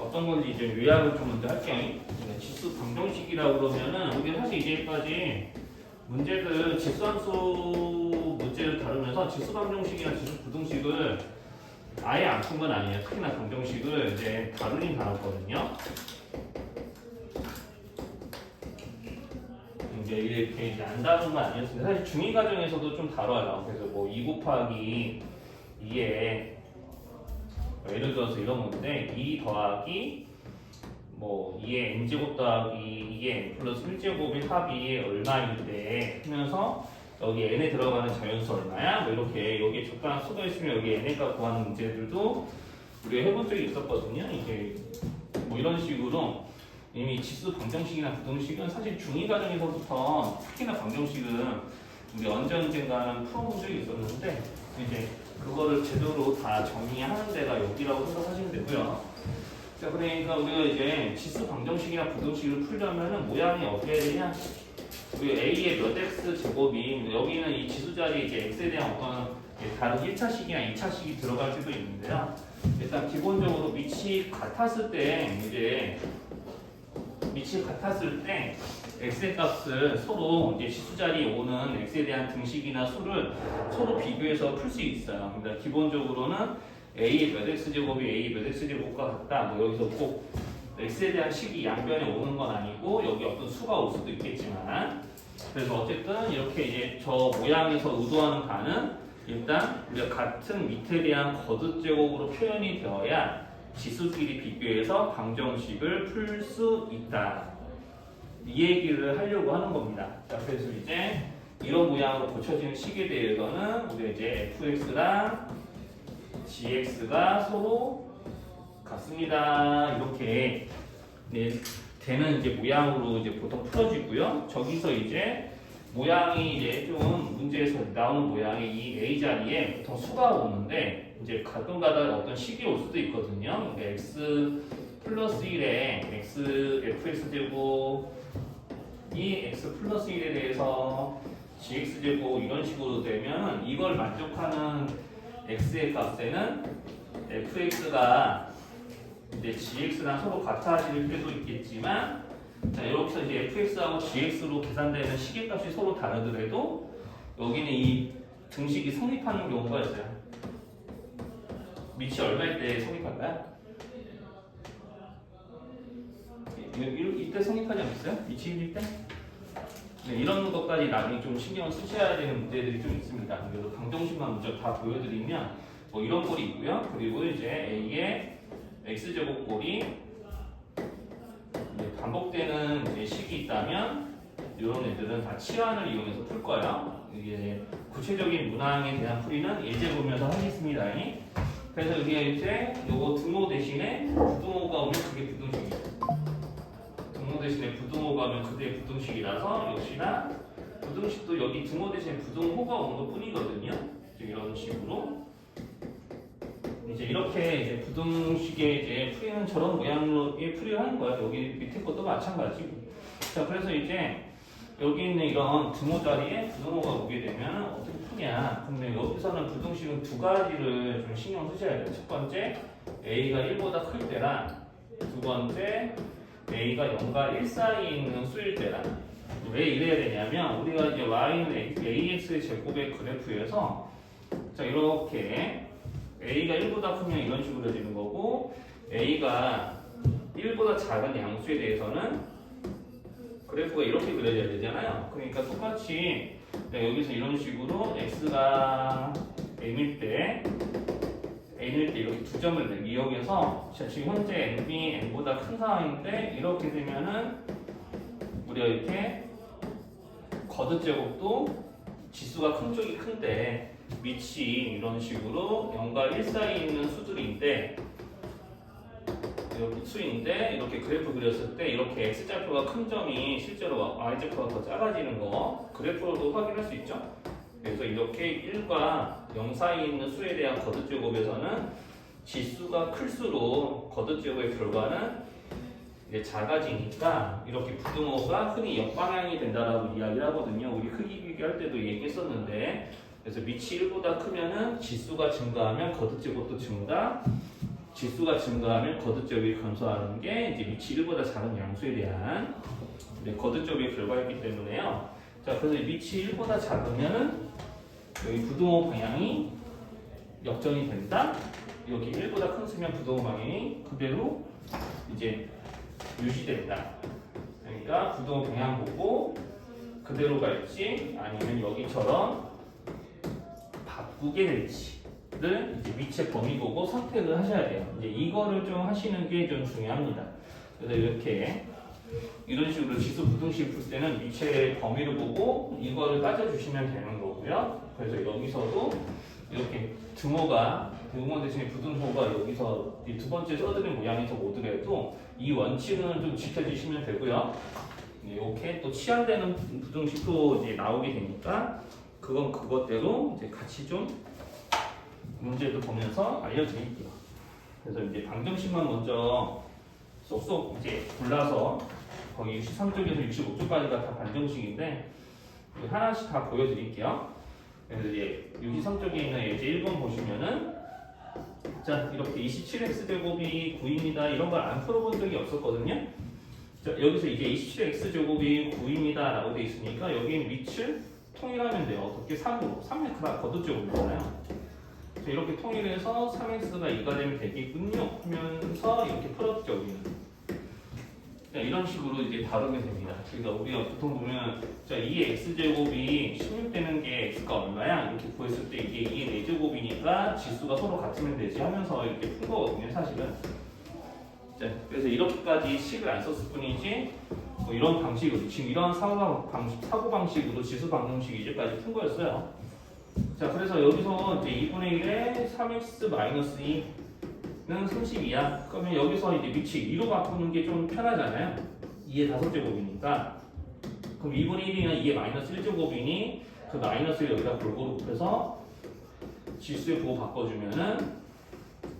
어떤 건지 이제 요약을 좀 먼저 할게요. 지수 방정식이라고 그러면은 우리 사실 이제까지 문제들 지수함수 문제를 다루면서 지수 방정식이나 지수 부등식을 아예 안 푼 건 아니에요. 특히나 방정식을 이제 다루긴 다뤘거든요. 이제 이렇게 이제 안 다룬 건 아니었습니다. 사실 중위 과정에서도 좀 다뤄요. 그래서 뭐 2 곱하기 2에 예를 들어서 이런 건데 2 더하기 뭐 2의 n제곱 더하기 2의 n 플러스 1제곱의 합이 얼마인데 하면서 여기 n에 들어가는 자연수 얼마야? 뭐 이렇게 여기에 적당한 수가 있으면 여기 n의 값 구하는 문제들도 우리가 해본 적이 있었거든요. 이게 뭐 이런 식으로 이미 지수 방정식이나 부등식은 사실 중위 과정에서부터 특히나 방정식은 우리 언젠가는 풀어본 적이 있었는데 이제 그거를 제대로 다 정리하는 데가 여기라고 생각하시면 되고요. 자, 그러니까 우리가 이제 지수 방정식이나 부등식을 풀려면은 모양이 어떻게 해야 되냐? 우리 a의 몇 x 제곱이 여기는 이 지수 자리에 이제 x에 대한 어떤 다른 1차식이나 2차식이 들어갈 수도 있는데요. 일단 기본적으로 밑이 같았을 때 x의 값을 서로 이제 지수 자리에 오는 x에 대한 등식이나 수를 서로 비교해서 풀 수 있어요. 그러니까 기본적으로는 a의 몇 x 제곱이 a의 몇 x 제곱과 같다. 뭐 여기서 꼭 x에 대한 식이 양변에 오는 건 아니고 여기 어떤 수가 올 수도 있겠지만 그래서 어쨌든 이렇게 이제 저 모양에서 의도하는 바는 일단 우리가 같은 밑에 대한 거듭 제곱으로 표현이 되어야 지수끼리 비교해서 방정식을 풀 수 있다. 이 얘기를 하려고 하는 겁니다. 자, 그래서 이제 이런 모양으로 고쳐지는 식에 대해서는 우리가 이제 fx랑 gx가 서로 같습니다. 이렇게 되는 이제 모양으로 이제 보통 풀어지고요. 저기서 이제 모양이 이제 좀 문제에서 나오는 모양이 이 a 자리에 보통 수가 오는데 이제 가끔가다 어떤 식이 올 수도 있거든요. 그러니까 x 플러스 1에 x fx 제곱 이 x 플러스 1에 대해서 gx 제곱 이런 식으로 되면 이걸 만족하는 x의 값에는 fx가 이제 gx랑 서로 같아질 때도 있겠지만 자, 이렇게 이제 fx하고 gx로 계산되는 시계값이 서로 다르더라도 여기는 이 등식이 성립하는 경우가 있어요. 밑이 얼마일 때 성립할까요? 이때 성립하지 않겠어요? 밑이 1일 때? 네, 이런 것까지 나중에 좀 신경을 쓰셔야 되는 문제들이 좀 있습니다. 그래서 방정식만 먼저 다 보여드리면 뭐 이런 꼴이 있고요. 그리고 이제 a의 x제곱꼴이 반복되는 이제 식이 있다면 이런 애들은 다 치환을 이용해서 풀 거예요. 이게 구체적인 문항에 대한 풀이는 예제 보면서 하겠습니다. 그래서 여기에 이제 요거 등호 대신에 부등호가 오면 그게 부등식이에요. 등호 대신에 부등호가 오면 그게 부등식이라서 역시나 부등식도 여기 등호 대신에 부등호가 오는 것 뿐이거든요. 이런 식으로 이제 이렇게 이제 부등식의 이제 풀이는 저런 모양으로의 풀이를 하는 거예요. 여기 밑에 것도 마찬가지고. 자, 그래서 이제 여기 있는 이런 등호 자리에 부등호가 오게 되면 어떻게 푸냐? 근데 여기서는 부등식은 두 가지를 좀 신경 쓰셔야 돼요. 첫 번째, a가 1보다 클 때랑 두 번째, a가 0과 1 사이에 있는 수일 때랑. 왜 이래야 되냐면 우리가 이제 y는 ax의 제곱의 그래프에서 자 이렇게 a가 1보다 크면 이런 식으로 그려지는 거고 a가 1보다 작은 양수에 대해서는 그래프가 이렇게 그려져야 되잖아요. 그러니까 똑같이 여기서 이런 식으로 x가 n일 때 이렇게 두 점을 이용해서 지금 현재 n이 n보다 큰 상황인데 이렇게 되면은 우리가 이렇게 거듭 제곱도 지수가 큰 쪽이 큰데 밑이 이런 식으로 0과 1 사이에 있는 수들인데 이렇게 수인데 이렇게 그래프 그렸을 때 이렇게 x좌표가 큰 점이 실제로 y좌표가 더 작아지는 거 그래프로도 확인할 수 있죠. 그래서 이렇게 1과 0 사이에 있는 수에 대한 거듭 제곱에서는 지수가 클수록 거듭 제곱의 결과는 이제 작아지니까 이렇게 부등호가 흔히 역방향이 된다라고 이야기를 하거든요. 우리 크기 비교할 때도 얘기했었는데 그래서 밑이 1보다 크면은 지수가 증가하면 거듭 제곱도 증가, 지수가 증가하면 거듭제곱이 감소하는 게 이제 밑이 1보다 작은 양수에 대한 거듭제곱의 결과였기 때문에요. 자, 그래서 밑이 1보다 작으면은 여기 부등호 방향이 역전이 된다. 여기 1보다 큰 수면 부등호 방향이 그대로 이제 유지된다. 그러니까 부등호 방향 보고 그대로 갈지 아니면 여기처럼 바꾸게 될지를 이제 위치의 범위 보고 선택을 하셔야 돼요. 이제 이거를 좀 하시는 게 좀 중요합니다. 그래서 이렇게 이런 식으로 지수 부등식 풀 때는 위치의 범위를 보고 이거를 따져주시면 되는 거고요. 그래서 여기서도 이렇게 등호가 등호 대신에 부등호가 여기서 이 두 번째 써드린 모양에서 오더라도 이 원칙은 좀 지켜주시면 되고요. 이렇게 또 치환되는 부등식도 이제 나오게 되니까 그건 그것대로 이제 같이 좀 문제도 보면서 알려드릴게요. 그래서 이제 방정식만 먼저 쏙쏙 이제 골라서 거기 63쪽에서 65쪽까지가 다 방정식인데 하나씩 다 보여드릴게요. 그래서 이제 63쪽에 있는 예제 1번 보시면은 자 이렇게 27x제곱이 9입니다. 이런 걸 안 풀어본 적이 없었거든요. 자, 여기서 이제 27x제곱이 9입니다 라고 되어 있으니까 여기는 밑을 통일하면 돼요. 어떻게 3으로 3x가 거듭제곱이잖아요. 이렇게 통일해서 3x가 2가 되면 되겠군요 하면서 이렇게 풀었죠. 우리는 이런 식으로 이제 다루면 됩니다. 그러니까 우리가 보통 보면 자 2의 x제곱이 16 되는 게 x가 얼마야? 이렇게 구했을 때 이게 2의 4제곱이니까 지수가 서로 같으면 되지 하면서 이렇게 푼 거거든요 사실은. 자, 그래서 이렇게까지 식을 안 썼을 뿐이지 뭐 이런 방식으로 지금 이런 사고 방식으로 지수 방정식 이제까지 푼 거였어요. 자, 그래서 여기서 이제 2분의 1에 3x-2는 32야. 그러면 여기서 이제 밑이 2로 바꾸는 게 좀 편하잖아요. 2의 5제곱이니까. 그럼 2분의 1이나 2의 마이너스 1제곱이니 그 마이너스를 여기다 골고루 곱해서 지수의 부호 바꿔주면은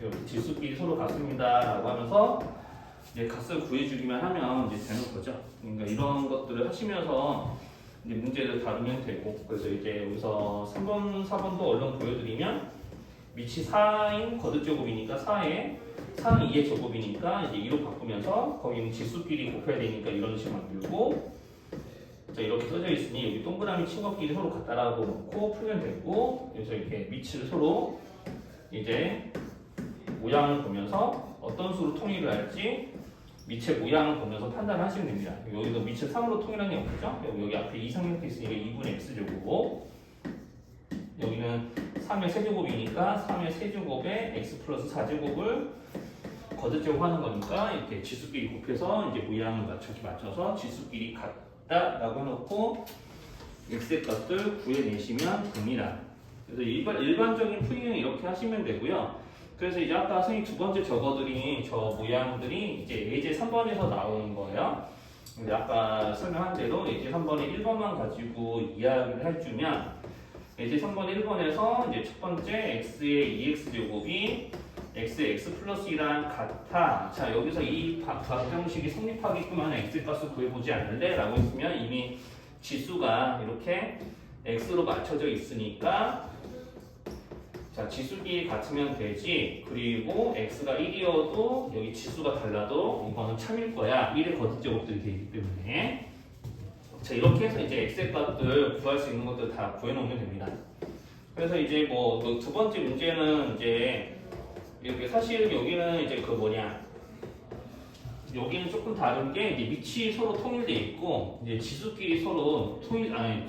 여기 지수끼리 서로 같습니다 라고 하면서 이제 값을 구해주기만 하면 이제 되는 거죠. 그러니까 이런 것들을 하시면서 이제 문제를 다루면 되고, 그래서 이제 여기서 3번, 4번도 얼른 보여드리면 밑이 4인 거듭제곱이니까 4는 2의 제곱이니까 이제 2로 바꾸면서 거기는 지수끼리 곱해야 되니까 이런 식으로 만들고, 자 이렇게 써져 있으니 여기 동그라미 친 것끼리 서로 같다라고 놓고 풀면 되고, 그래서 이렇게 밑을 서로 이제 모양을 보면서 어떤 수로 통일을 할지 밑의 모양을 보면서 판단하시면 됩니다. 여기도 밑을 3으로 통일한 게 없죠? 여기 앞에 이상형태 있으니까 2분의 x제곱이고 여기는 3의 세제곱이니까 3의 세제곱에 x 플러스 4제곱을 거듭제곱 하는 거니까 이렇게 지수끼리 곱해서 이제 모양을 맞춰서 지수끼리 같다라고 해놓고 x의 값을 구해내시면 됩니다. 그래서 일반적인 풀이는 이렇게 하시면 되고요. 그래서 이제 아까 선생님 두 번째 적어드린 저 모양들이 이제 예제 3번에서 나오는 거예요. 근데 아까 설명한 대로 예제 3번에 1번만 가지고 이야기를 해주면 예제 3번 1번에서 이제 첫 번째 x의 2x제곱이 x의 x 플러스 2랑 같아. 자 여기서 이 방정식이 성립하게끔 하는 x 값을 구해보지 않을래? 라고 했으면 이미 지수가 이렇게 x로 맞춰져 있으니까 자 지수끼리 같으면 되지. 그리고 x가 1이어도 여기 지수가 달라도 이거는 참일 거야. 1의 거듭제곱들이 되기 때문에. 자 이렇게 해서 이제 x의 값들 구할 수 있는 것들 다 구해놓으면 됩니다. 그래서 이제 뭐 두 번째 문제는 이제 이렇게 사실 여기는 이제 그 뭐냐 여기는 조금 다른 게 이제 밑이 서로 통일돼 있고 이제 지수끼리 서로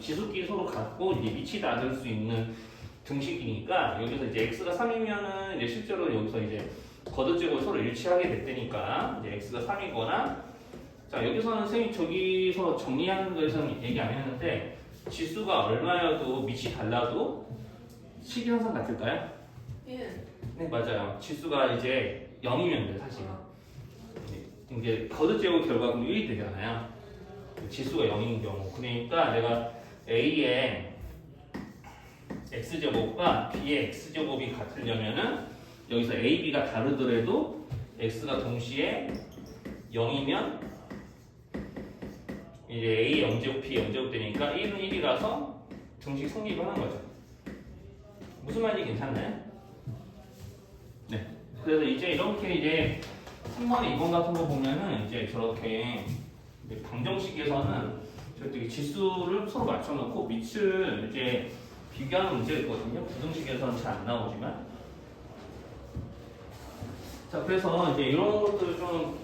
지수끼리 서로 같고 이제 밑이 닿을 수 있는 등식이니까 여기서 이제 x가 3이면은 이제 실제로 여기서 이제 거듭제곱이 서로 일치하게 됐다니까 이제 x가 3이거나 자 여기서는 선생님 저기서 정리하는 거에서는 얘기 안 했는데 지수가 얼마여도 밑이 달라도 식이 항상 같을까요? 예. 네 맞아요. 지수가 이제 0이면 돼 사실은. 이제 거듭제곱 결과는 1이 되잖아요. 지수가 0인 경우. 그러니까 내가 a의 x제곱과 b의 x제곱이 같으려면은 여기서 a, b가 다르더라도 x가 동시에 0이면 이제 a 0제곱, b 0제곱 되니까 1은 1이라서 등식 성립을 하는 거죠. 무슨 말인지 괜찮나요? 네. 그래서 이제 이렇게 이제 3번, 2번 같은 거 보면은 이제 저렇게 이제 방정식에서는 저렇게 지수를 서로 맞춰놓고 밑을 이제 비교하는 문제가 있거든요. 부등식에서는 잘 안 나오지만. 자, 그래서 이제 이런 것들 좀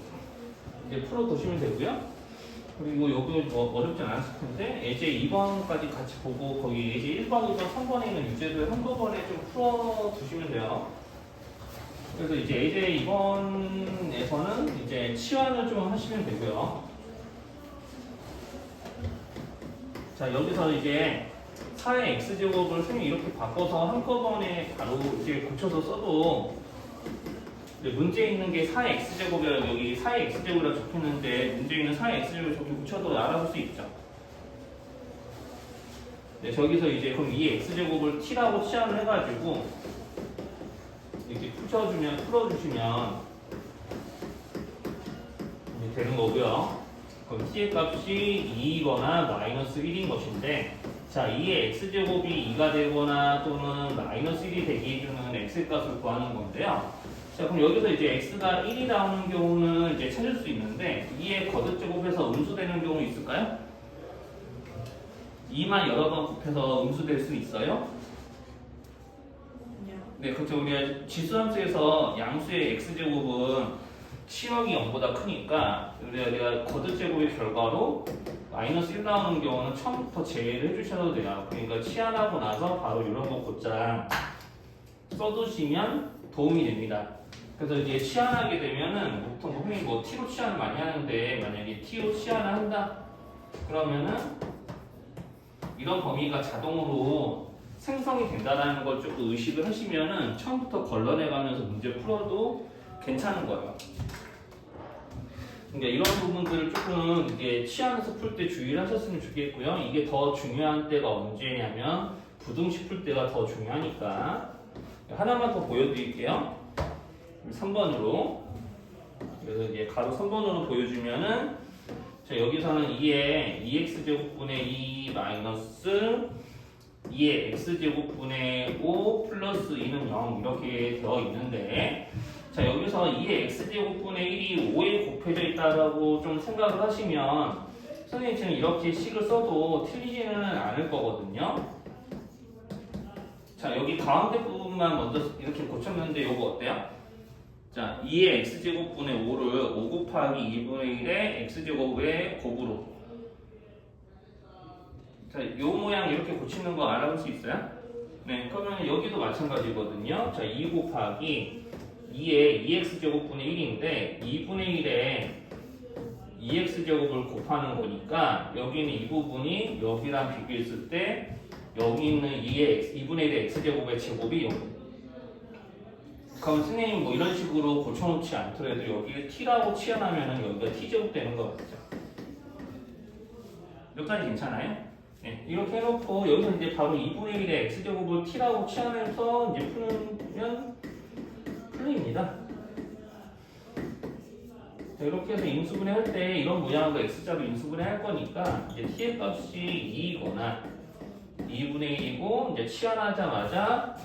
이제 풀어두시면 되고요. 그리고 여기 뭐 어렵진 않았을 텐데, 예제 2번까지 같이 보고, 거기 예제 1번, 2번, 3번에 있는 유제들 한꺼번에 좀 풀어두시면 돼요. 그래서 이제 예제 2번에서는 이제 치환을 좀 하시면 되고요. 자, 여기서 이제 4의 x제곱을 선생님이 이렇게 바꿔서 한꺼번에 바로 이제 고쳐서 써도 문제에 있는 게 4의 x제곱이라 여기 4의 x제곱이라 적혀있는데 문제에 있는 4의 x제곱을 저렇게 붙여도 알아볼 수 있죠. 네, 저기서 이제 그럼 이 x제곱을 t라고 치환을 해가지고 이렇게 풀어주시면 이제 되는 거고요. 그럼 t의 값이 2이거나 마이너스 1인 것인데, 자, 2의 x제곱이 2가 되거나 또는 마이너스 1이 되게 해주는 x의 값을 구하는 건데요. 자, 그럼 여기서 이제 x가 1이 나오는 경우는 이제 찾을 수 있는데 2의 거듭제곱해서 음수되는 경우 있을까요? 2만 여러 번 곱해서 음수될 수 있어요? 네, 그렇죠. 우리가 지수함수에서 양수의 x제곱은 치역이 0보다 크니까 우리가 거듭제곱의 결과로 마이너스 1 나오는 경우는 처음부터 제외를 해주셔도 돼요. 그러니까 치환하고 나서 바로 이런 거 곧장 써두시면 도움이 됩니다. 그래서 이제 치환하게 되면은 보통 선생님 뭐 t로 치환을 많이 하는데, 만약에 t로 치환을 한다 그러면은 이런 범위가 자동으로 생성이 된다는 걸 조금 의식을 하시면은 처음부터 걸러내가면서 문제 풀어도 괜찮은 거예요. 그러니까 이런 부분들을 조금 이게 치환해서 풀 때 주의를 하셨으면 좋겠고요. 이게 더 중요한 때가 언제냐면 부등식 풀 때가 더 중요하니까. 하나만 더 보여드릴게요. 3번으로. 그래서 이제 가로 3번으로 보여주면은, 자, 여기서는 2의 2x제곱분의 2 마이너스 2의 x제곱분의 5 플러스 2는 0 이렇게 되어 있는데, 자, 여기서 2의 x제곱분의 1이 5에 곱해져 있다라고 좀 생각을 하시면 선생님처럼 이렇게 식을 써도 틀리지는 않을 거거든요. 자, 여기 가운데 부분만 먼저 이렇게 고쳤는데 요거 어때요? 자, 2의 x제곱분의 5를 5 곱하기 2분의 1의 x제곱의 곱으로, 자, 요 모양 이렇게 고치는 거 알아볼 수 있어요? 네, 그러면 여기도 마찬가지거든요. 자, 2 곱하기 2의 2x제곱분의 1인데 2분의 1에 2x제곱을 곱하는 거니까 여기는 이 부분이 여기랑 비교했을 때 여기 있는 2분의 1의 x제곱의 제곱이 0. 그럼 선생님 뭐 이런 식으로 고쳐놓지 않더라도 여기를 t라고 치환하면 여기가 t제곱 되는 거 같죠? 여기까지 괜찮아요? 네, 이렇게 해놓고 여기서 이제 바로 2분의 1의 x제곱을 t라고 치환해서 이제 풀면 풀립니다. 자, 이렇게 해서 인수분해 할 때 이런 모양으로 x자로 인수분해 할 거니까 이제 t의 값이 2이거나 2분의 1이고 이제 치환하자마자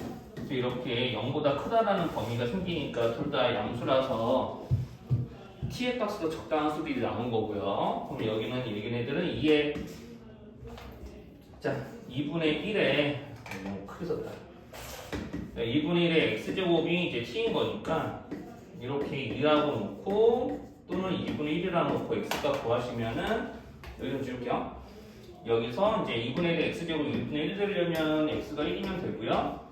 이렇게 0보다 크다라는 범위가 생기니까 둘 다 양수라서 t의 값도 적당한 수들이 나온 거고요. 그럼 여기는 얘네들은 2의, 자, 2분의 1에 너무 크게 썼다. 2분의 1의 x제곱이 이제 t인 거니까 이렇게 2라고 놓고 또는 2분의 1이라고 놓고 x값 구하시면은 여기 좀 지울게요. 여기서 이제 2분의 1의 x제곱이 2분의 1 되려면 x가 1이면 되고요.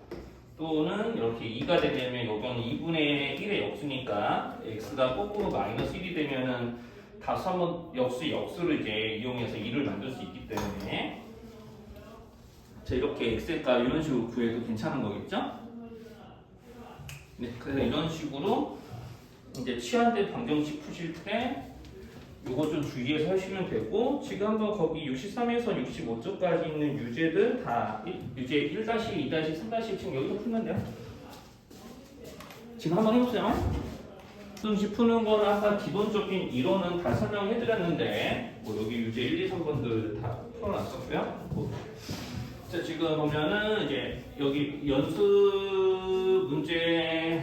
또는 이렇게 2가 되려면 여기는 2분의 1의 역수니까 x가 거꾸로 마이너스 1이 되면은 다수 한번 역수를 이제 이용해서 2를 만들 수 있기 때문에, 자, 이렇게 x의 값 이런 식으로 구해도 괜찮은 거겠죠? 네, 그래서 이런 식으로 이제 치환된 방정식 푸실 때 요거 좀 주의해서 하시면 되고, 지금 한번 거기 63에서 65쪽까지 있는 유제들 다 유제 1-2, 2-3- 지금 여기서 풀면 돼요. 지금 한번 해보세요. 방정식 푸는 거는 아까 기본적인 이론은 다 설명해 드렸는데 뭐 여기 유제 1, 2, 3번들 다 풀어놨었고요. 자, 지금 보면은 이제 여기 연습 문제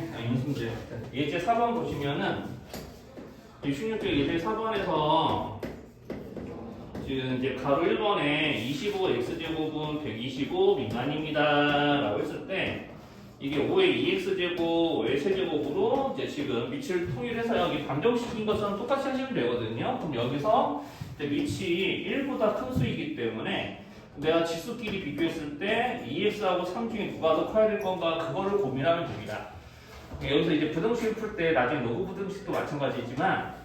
예제 4번 보시면은 이 16쪽 예제 4번에서 지금 이제 가로 1번에 25x제곱은 125 미만입니다 라고 했을 때 이게 5의 2x제곱 5의 세제곱으로 이제 지금 밑을 통일해서 여기 방정식인 것처럼 똑같이 하시면 되거든요. 그럼 여기서 이제 밑이 1보다 큰 수이기 때문에 내가 지수끼리 비교했을 때 2x하고 3 중에 누가 더 커야 될 건가 그거를 고민하면 됩니다. 여기서 이제 부등식을 풀 때 나중에 로그 부등식도 마찬가지지만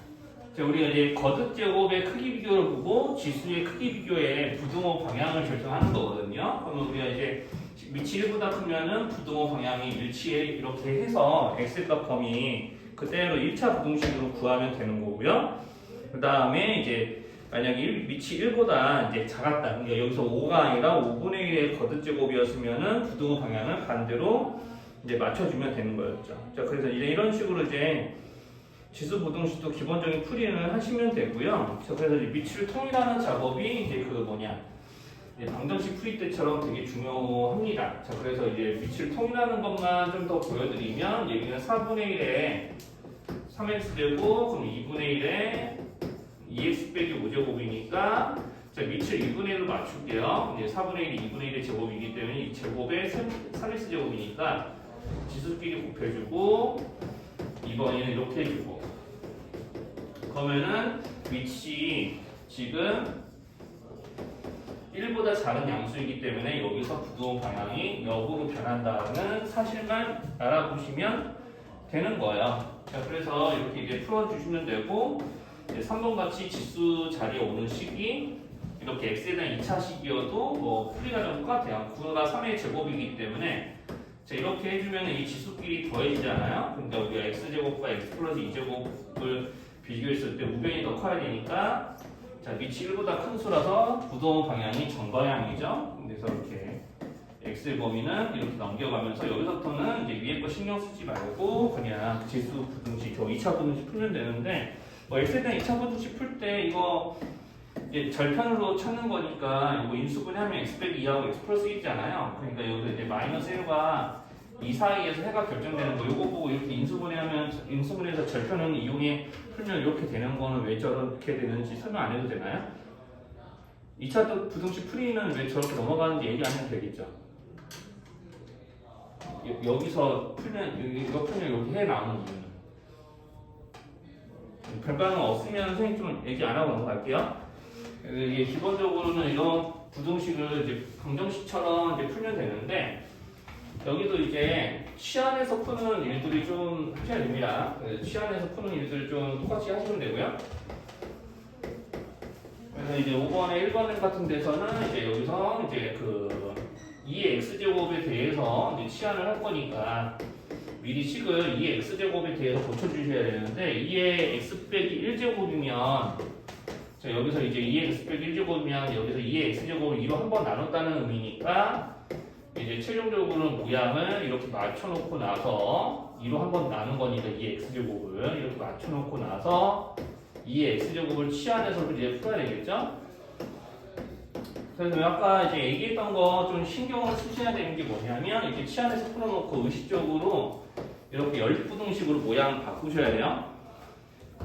우리가 이제 거듭 제곱의 크기 비교를 보고 지수의 크기 비교의 부등호 방향을 결정하는 거거든요. 그러면 우리가 이제 밑이 1보다 크면은 부등호 방향이 일치해 이렇게 해서 x값 범위 그대로 1차 부등식으로 구하면 되는 거고요. 그 다음에 이제 만약에 밑이 1보다 이제 작았다. 그러니까 여기서 5가 아니라 5분의 1의 거듭 제곱이었으면은 부등호 방향을 반대로 이제 맞춰주면 되는 거였죠. 자, 그래서 이제 이런 식으로 이제 지수 부등식도 기본적인 풀이를 하시면 되고요. 자, 그래서 이제 밑을 통일하는 작업이 이제 그 뭐냐 방정식 풀이 때처럼 되게 중요합니다. 자, 그래서 이제 밑을 통일하는 것만 좀 더 보여드리면 여기는 4분의 1에 3x제곱 그럼 2분의 1에 2x 빼기 5제곱이니까 자, 밑을 2분의 1로 맞출게요. 이제 4분의 1이 2분의 1의 제곱이기 때문에 이 제곱에 3x제곱이니까 지수끼리 곱해주고 2번에는 이렇게 해주고 그러면은 밑이 지금 1보다 작은 양수이기 때문에 여기서 부등호 방향이 역으로 변한다는 사실만 알아보시면 되는 거예요. 자, 그래서 이렇게 이제 풀어주시면 되고 이제 3번 같이 지수 자리에 오는 식이 이렇게 x에 대한 2차 식이어도 뭐 풀이가 좀 똑같아요. 9가 3의 제곱이기 때문에 자, 이렇게 해주면 이 지수끼리 더해지잖아요. 그러니까 우리가 x제곱과 x 플러스 2제곱을 비교했을 때 우변이 더 커야 되니까 자, 밑이 1보다 큰 수라서 부등호 방향이 정방향이죠. 그래서 이렇게 x의 범위는 이렇게 넘겨가면서 여기서부터는 이제 위에 거 신경 쓰지 말고 그냥 지수 부등식, 저 2차 부등식 풀면 되는데 뭐 x에 대한 2차 부등식 풀 때 이거 이제 절편으로 찾는 거니까 이거 인수분해하면 x 빼기 2하고 x 플러스 1이잖아요. 그러니까 여기 이제 마이너스 1과 2 사이에서 해가 결정되는 거 이거 보고 이렇게 인수분해해서 절편을 이용해 풀면 이렇게 되는 거는 왜 저렇게 되는지 설명 안 해도 되나요? 2차 부등식 풀이는 왜 저렇게 넘어가는지 얘기 안 해도 되겠죠? 여기서 풀면 이거 풀면 이렇게 해 나오는 이유는 별반응 없으면 선생님 좀 얘기 안 하고 넘어갈게요. 이게 기본적으로는 이런 부등식을 이제 방정식처럼 이제 풀면 되는데 여기도 이제 치안에서 푸는 일들이 좀 하셔야 됩니다. 치안에서 푸는 일들 좀 똑같이 하시면 되고요. 그래서 이제 5번에 1번 같은 데서는 이제 여기서 이제 그 2의 x제곱에 대해서 이제 치안을 할 거니까 미리 식을 2의 x제곱에 대해서 고쳐주셔야 되는데 2의 x 빼기 1제곱이면 자, 여기서 이제 2의 x 빼기 1제곱이면 여기서 2의 x제곱을 2로 한 번 나눴다는 의미니까 이제 최종적으로 모양을 이렇게 맞춰놓고 나서 2로 한 번 나눈 거니까 2의 x제곱을 이렇게 맞춰놓고 나서 2의 x제곱을 치환해서 이제 풀어야 되겠죠? 그래서 아까 이제 얘기했던 거 좀 신경을 쓰셔야 되는 게 뭐냐면 이렇게 치환해서 풀어놓고 의식적으로 이렇게 연립부등식으로 모양 바꾸셔야 돼요.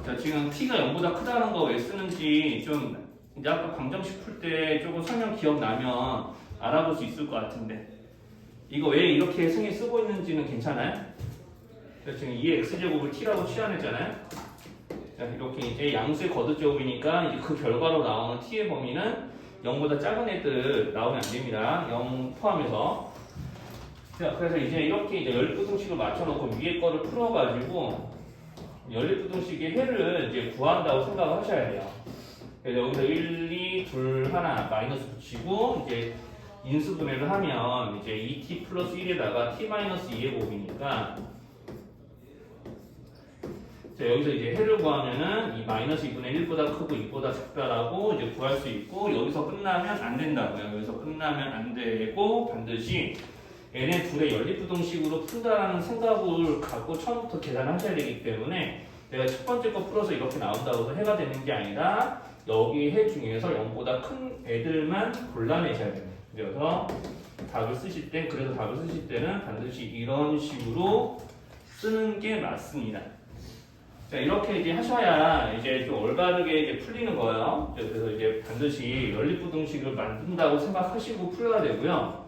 자, 지금 t가 0보다 크다는 거 왜 쓰는지 좀 이제 아까 방정식 풀 때 조금 설명 기억나면 알아볼 수 있을 것 같은데 이거 왜 이렇게 승에 쓰고 있는지는 괜찮아요? 자, 지금 2의 x제곱을 t라고 치환했잖아요. 자, 이렇게 이제 양수의 거듭제곱이니까 이제 그 결과로 나오는 t의 범위는 0보다 작은 애들 나오면 안 됩니다. 0 포함해서. 자, 그래서 이제 이렇게 이제 연립부등식을 맞춰놓고 위에 거를 풀어가지고 연립부등식의 해를 이제 구한다고 생각을 하셔야 돼요. 그래서 여기서 1, 2, 2, 1 마이너스 붙이고 이제 인수분해를 하면 이제 2t 플러스 1에다가 t-2의 곱이니까 자, 여기서 이제 해를 구하면은 이 마이너스 2분의 1보다 크고 2보다 작다라고 이제 구할 수 있고 여기서 끝나면 안 된다고요. 여기서 끝나면 안 되고 반드시 얘네 둘의 연립부등식으로 푼다라는 생각을 갖고 처음부터 계산을 하셔야 되기 때문에 내가 첫 번째 거 풀어서 이렇게 나온다고 해서 해가 되는 게 아니라 여기 해 중에서 0보다 큰 애들만 골라내셔야 됩니다. 그래서 답을 쓰실 때는 반드시 이런 식으로 쓰는 게 맞습니다. 자, 이렇게 이제 하셔야 이제 좀 올바르게 이제 풀리는 거예요. 그래서 이제 반드시 연립부등식을 만든다고 생각하시고 풀어야 되고요.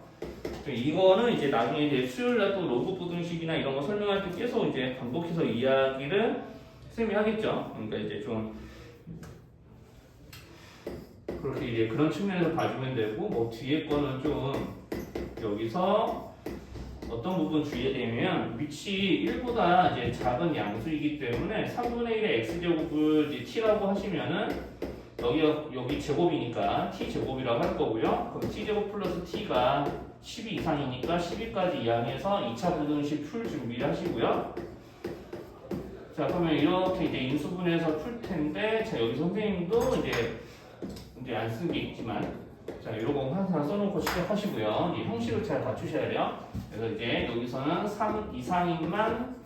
이거는 이제 나중에 이제 수요일날 또 로그 부등식이나 이런 거 설명할 때 계속 이제 반복해서 이야기를 쌤이 하겠죠. 그러니까 이제 좀 그렇게 이제 그런 측면에서 봐주면 되고, 뭐 뒤에 거는 좀 여기서 어떤 부분 주의해야 되면 위치 1보다 이제 작은 양수이기 때문에 3분의 1의 x제곱을 이제 t라고 하시면은 여기 제곱이니까 t제곱이라고 할 거고요. 그럼 t제곱 플러스 t가 10이 이상이니까 10위까지 이항해서 2차 부등식 풀 준비를 하시고요. 자, 그러면 이렇게 이제 인수분해서 풀 텐데, 자, 여기 선생님도 이제 안 쓴 게 있지만, 자, 이런 거 항상 써놓고 시작하시고요. 이 형식을 잘 갖추셔야 돼요. 그래서 이제 여기서는 3 이상인만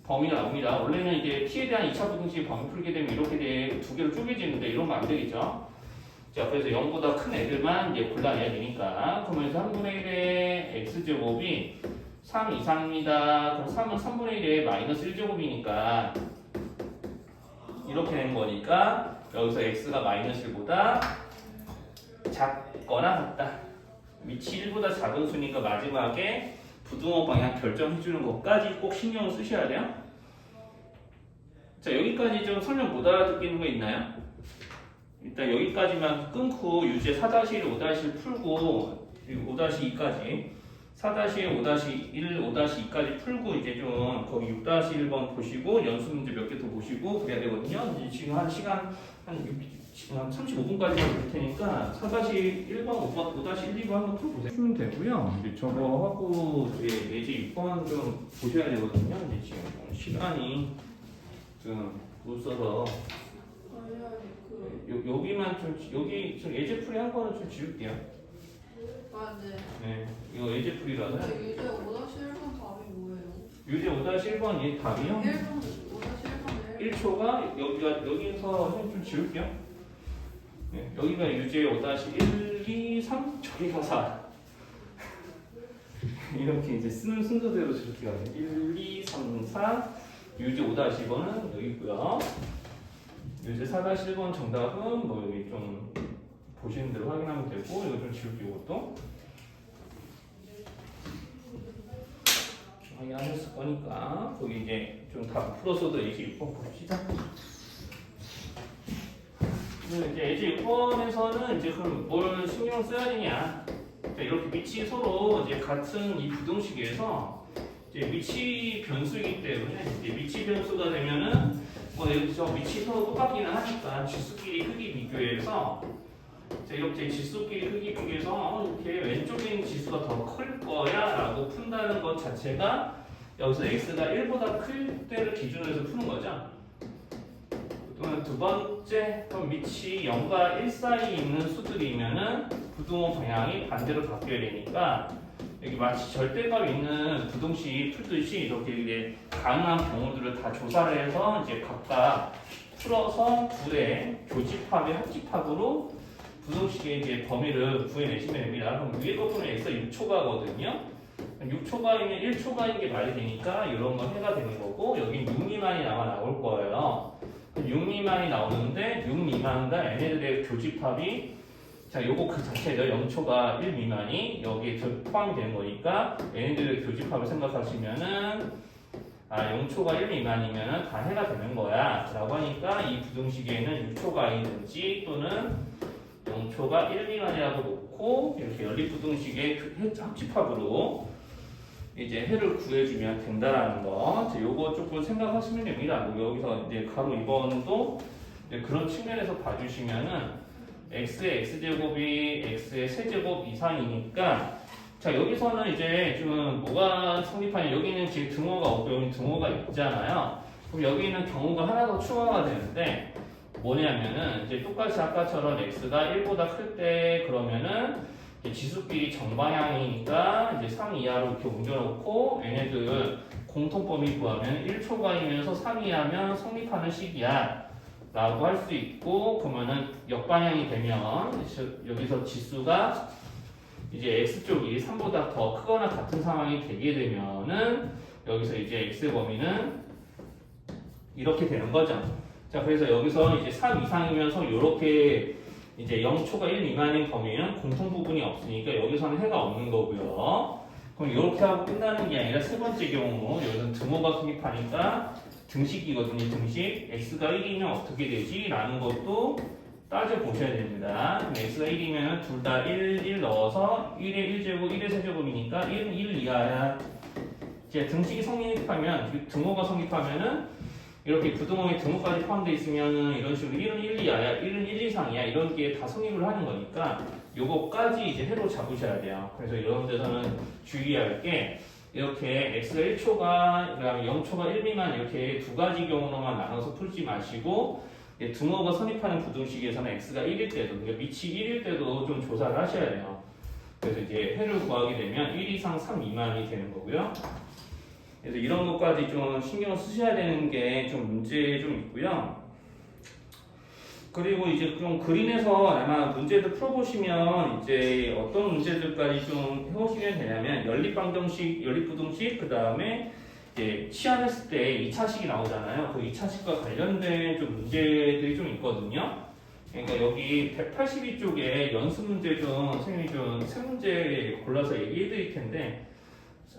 범위가 나옵니다. 원래는 이제 t에 대한 2차 부등식 범위 풀게 되면 이렇게 두 개로 쪼개지는데 이런 거 안 되겠죠. 자, 그래서 0보다 큰 애들만 이제 골라내야 되니까. 그러면 3분의 1의 x제곱이 3 이상입니다. 그럼 3은 3분의 1의 마이너스 1제곱이니까 이렇게 된 거니까 여기서 x가 마이너스 1보다 작거나 같다. 위치 1보다 작은 수니까 마지막에 부등호 방향 결정해주는 것까지 꼭 신경을 쓰셔야 돼요. 자, 여기까지 좀 설명 못 알아듣기는 거 있나요? 일단 여기까지만 끊고 유제 4-1, 5-1 풀고 5-2까지 4-1, 5-1, 5-2까지 풀고 이제 좀 거기 6-1번 보시고 연습 문제 몇 개 더 보시고 그래야 되거든요. 이제 지금 한 시간 지금 한 35분까지만 볼 테니까 4-1번, 5-1, 2번 한번 풀어보시면 되고요. 이제 저거 하고 이제 예제 6번 좀 보셔야 되거든요. 이제 지금 시간이 좀 못 써서 여기만 여기 좀 예제풀이 한 거는 좀 지울게요. 아, 네. 네, 이거 예제풀이라서. 유제 5-1번 답이 뭐예요? 유제 5-1번 얘 답이요? 5-1번에 1초가 여기서 좀 지울게요. 네, 여기가 유제 5-1, 2, 3, 저기가 4. 이렇게 이제 쓰는 순서대로 저렇게 가요. 1, 2, 3, 4. 유제 5-1번은 여기 있고요. 유제 4-1번 정답은 뭐 여기 좀 보시는 대로 확인하면 되고, 이거 좀 지울게요. 이것도 확인하셨을 거니까 거기 이제 좀 다 풀어서도 예제 6번 봅시다. 이제 예제 6번에서는 이제 그럼 뭘 신경 써야 되냐? 이렇게 위치 서로 이제 같은 이 부등식에서 이제 위치 변수이기 때문에 이제 위치 변수가 되면은 뭐 여기서 위치 서로 똑같기는 하니까 지수끼리 크기 비교해서 이렇게 지수끼리 크기 비교해서 이렇게 왼쪽에 있는 지수가 더 클 거야 라고 푼다는 것 자체가 여기서 x가 1보다 클 때를 기준으로 해서 푸는 거죠. 그러면 두 번째, 그럼 위치 0과 1 사이에 있는 수들이면은 부등호 방향이 반대로 바뀌어야 되니까 여기 마치 절대값 있는 부등식 풀듯이 이렇게 이제 가능한 경우들을 다 조사를 해서 이제 각각 풀어서 둘의 교집합의 합집합으로 부등식의 이제 범위를 구해내시면 됩니다. 그럼 위에 거꾸로 x가 6초가거든요. 6초가이면 1초가인 게 말이 되니까 이런 건 해가 되는 거고, 여긴 6 미만이 나올 거예요. 6 미만이 나오는데 6 미만과 얘네들의 교집합이 자, 요거 그 자체죠. 0초가 1 미만이 여기에 포함이 되는 거니까 얘네들의 교집합을 생각하시면은 0초가 1 미만이면은 다 해가 되는 거야 라고 하니까 이 부등식에는 6초가이든지 또는 0초가 1 미만이라고 놓고 이렇게 연립부등식의 합집합으로 이제 해를 구해주면 된다라는 거. 요거 조금 생각하시면 됩니다. 여기서 이제 가로 2번도 그런 측면에서 봐주시면은 x의 x제곱이 x의 세제곱 이상이니까 자, 여기서는 이제 좀 뭐가 성립하냐. 여기는 지금 등호가 없고 여기는 등호가 있잖아요. 그럼 여기는 경우가 하나 더 추가가 되는데 뭐냐면은 이제 똑같이 아까처럼 x가 1보다 클 때 그러면은 지수끼리 정방향이니까 이제 3 이하로 이렇게 옮겨놓고 얘네들 공통범위 구하면 1초가이면서 3 이하면 성립하는 식이야 라고 할 수 있고, 그러면은 역방향이 되면 여기서 지수가 이제 x쪽이 3보다 더 크거나 같은 상황이 되게 되면은 여기서 이제 x의 범위는 이렇게 되는 거죠. 자, 그래서 여기서 이제 3 이상이면서 이렇게 이제 0초가 1 미만인 범위는 공통 부분이 없으니까 여기서는 해가 없는 거고요. 그럼 이렇게 하고 끝나는 게 아니라 세 번째 경우 여기서는 등호가 성립하니까 등식이거든요. 등식 x가 1이면 어떻게 되지? 라는 것도 따져보셔야 됩니다. 그럼 x가 1이면 둘 다 1 넣어서 1의 1제곱, 1의 세제곱이니까 1은 1 이하야. 이제 등식이 성립하면, 등호가 성립하면은 이렇게 부등호에 등호까지 포함되어 있으면 이런 식으로 1은 1 이하야, 1은 1 이상이야 이런 게 다 성립을 하는 거니까 요거까지 이제 해로 잡으셔야 돼요. 그래서 이런 데서는 주의할 게 이렇게 x가 1초가 그다음에 0초가 1 미만 이렇게 두 가지 경우로만 나눠서 풀지 마시고 등호가 성립하는 부등식에서는 x가 1일 때도 그러니까 밑이 1일 때도 좀 조사를 하셔야 돼요. 그래서 이제 해를 구하게 되면 1 이상 3 미만이 되는 거고요. 그래서 이런 것까지 좀 신경 쓰셔야 되는 게 좀 문제 좀 있고요. 그리고 이제 좀 그림에서 아마 문제들 풀어보시면 이제 어떤 문제들까지 좀 해오시면 되냐면 연립방정식, 연립부등식, 그 다음에 이제 치환했을 때 2차식이 나오잖아요. 그 2차식과 관련된 좀 문제들이 좀 있거든요. 그러니까 여기 182쪽에 연습 문제 좀 선생님이 좀 세 문제 골라서 얘기해 드릴 텐데